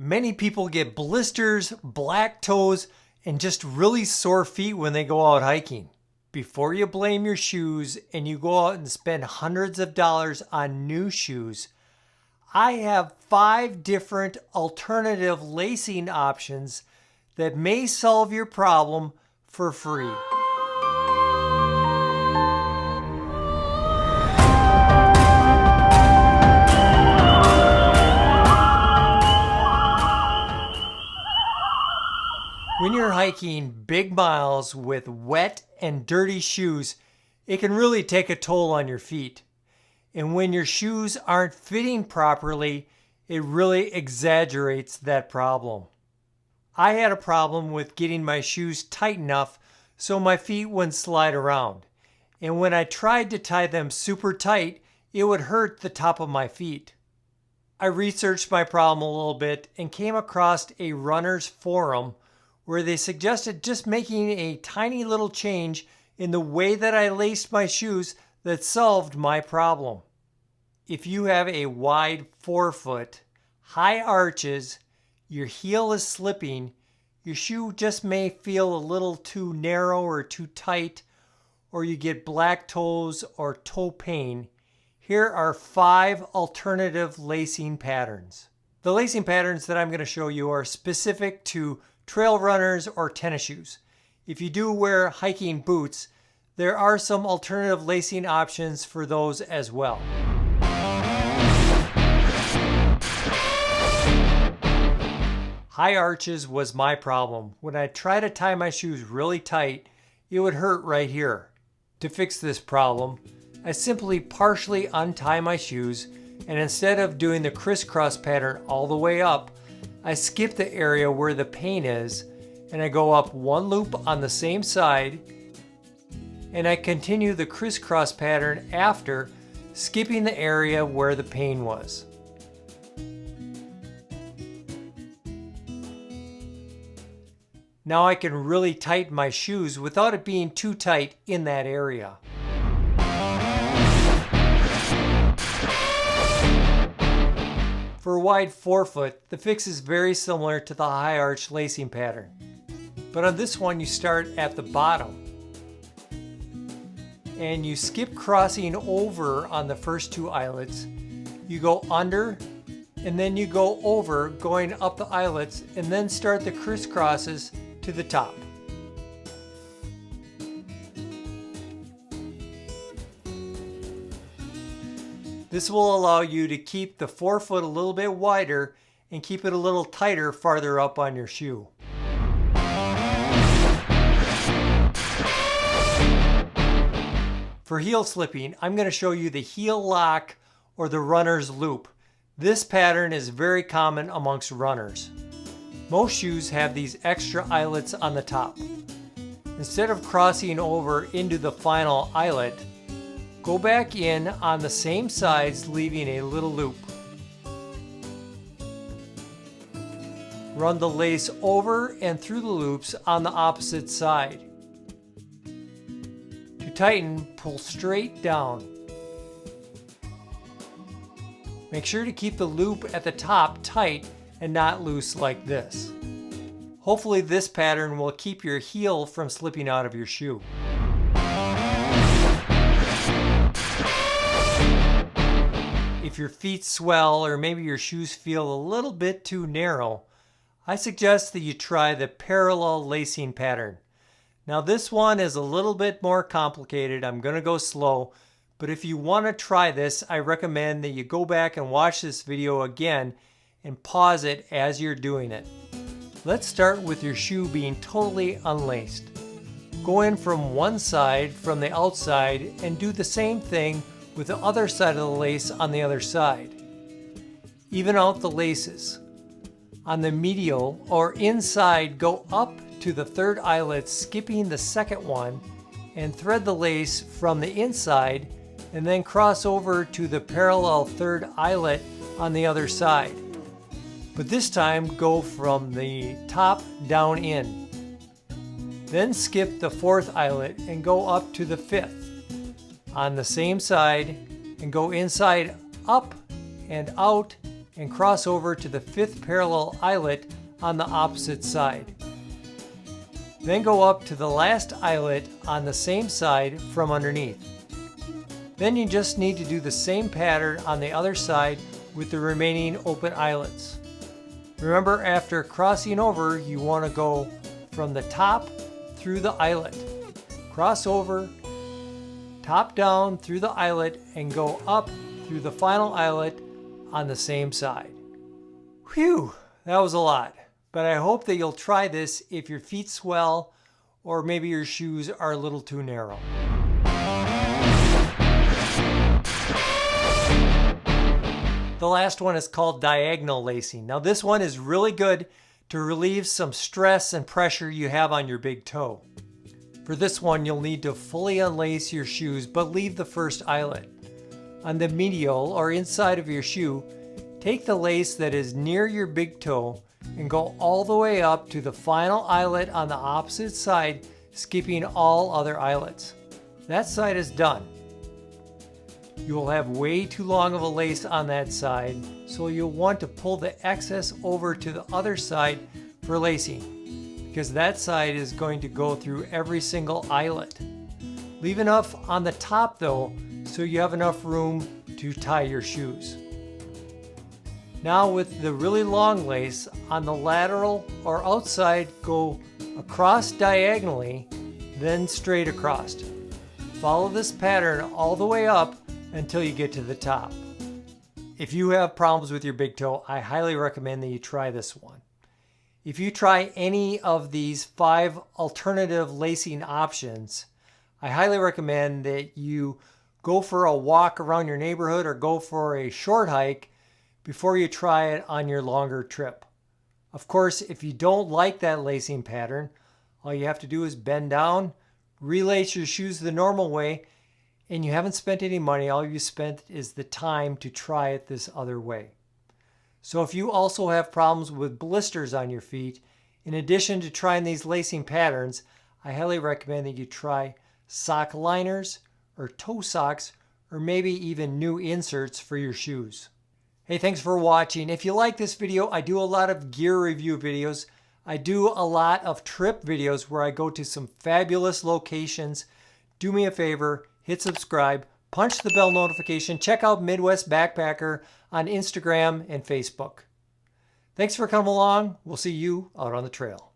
Many people get blisters, black toes, and just really sore feet when they go out hiking. Before you blame your shoes and you go out and spend hundreds of dollars on new shoes, I have 5 different alternative lacing options that may solve your problem for free. When you're hiking big miles with wet and dirty shoes, it can really take a toll on your feet. And when your shoes aren't fitting properly, it really exaggerates that problem. I had a problem with getting my shoes tight enough so my feet wouldn't slide around. And when I tried to tie them super tight, it would hurt the top of my feet. I researched my problem a little bit and came across a runner's forum where they suggested just making a tiny little change in the way that I laced my shoes that solved my problem. If you have a wide forefoot, high arches, your heel is slipping, your shoe just may feel a little too narrow or too tight, or you get black toes or toe pain, here are 5 alternative lacing patterns. The lacing patterns that I'm going to show you are specific to trail runners or tennis shoes. If you do wear hiking boots, there are some alternative lacing options for those as well. High arches was my problem. When I try to tie my shoes really tight, it would hurt right here. To fix this problem, I simply partially untie my shoes, and instead of doing the crisscross pattern all the way up, I skip the area where the pain is, and I go up 1 loop on the same side, and I continue the crisscross pattern after, skipping the area where the pain was. Now I can really tighten my shoes without it being too tight in that area. For a wide forefoot, the fix is very similar to the high arch lacing pattern. But on this one, you start at the bottom and you skip crossing over on the first 2 eyelets. You go under and then you go over, going up the eyelets, and then start the crisscrosses to the top. This will allow you to keep the forefoot a little bit wider and keep it a little tighter farther up on your shoe. For heel slipping, I'm going to show you the heel lock or the runner's loop. This pattern is very common amongst runners. Most shoes have these extra eyelets on the top. Instead of crossing over into the final eyelet, go back in on the same sides, leaving a little loop. Run the lace over and through the loops on the opposite side. To tighten, pull straight down. Make sure to keep the loop at the top tight and not loose like this. Hopefully this pattern will keep your heel from slipping out of your shoe. If your feet swell or maybe your shoes feel a little bit too narrow, I suggest that you try the parallel lacing pattern. Now this one is a little bit more complicated. I'm going to go slow, but if you want to try this, I recommend that you go back and watch this video again and pause it as you're doing it. Let's start with your shoe being totally unlaced. Go in from one side from the outside and do the same thing with the other side of the lace on the other side. Even out the laces. On the medial or inside, go up to the 3rd eyelet, skipping the 2nd one, and thread the lace from the inside, and then cross over to the parallel 3rd eyelet on the other side. But this time go from the top down in. Then skip the 4th eyelet and go up to the 5th. On the same side, and go inside, up and out, and cross over to the 5th parallel eyelet on the opposite side. Then go up to the last eyelet on the same side from underneath. Then you just need to do the same pattern on the other side with the remaining open eyelets. Remember, after crossing over, you want to go from the top through the eyelet. Cross over, top down through the eyelet, and go up through the final eyelet on the same side. Whew, that was a lot. But I hope that you'll try this if your feet swell or maybe your shoes are a little too narrow. The last one is called diagonal lacing. Now this one is really good to relieve some stress and pressure you have on your big toe. For this one, you'll need to fully unlace your shoes but leave the first eyelet. On the medial or inside of your shoe, take the lace that is near your big toe and go all the way up to the final eyelet on the opposite side, skipping all other eyelets. That side is done. You will have way too long of a lace on that side, so you'll want to pull the excess over to the other side for lacing, because that side is going to go through every single eyelet. Leave enough on the top though, so you have enough room to tie your shoes. Now with the really long lace, on the lateral or outside, go across diagonally, then straight across. Follow this pattern all the way up until you get to the top. If you have problems with your big toe, I highly recommend that you try this one. If you try any of these 5 alternative lacing options, I highly recommend that you go for a walk around your neighborhood or go for a short hike before you try it on your longer trip. Of course, if you don't like that lacing pattern, all you have to do is bend down, relace your shoes the normal way, and you haven't spent any money. All you spent is the time to try it this other way. So if you also have problems with blisters on your feet, in addition to trying these lacing patterns, I highly recommend that you try sock liners or toe socks, or maybe even new inserts for your shoes. Hey, thanks for watching. If you like this video, I do a lot of gear review videos. I do a lot of trip videos where I go to some fabulous locations. Do me a favor, hit subscribe, punch the bell notification, check out Midwest Backpacker on Instagram and Facebook. Thanks for coming along. We'll see you out on the trail.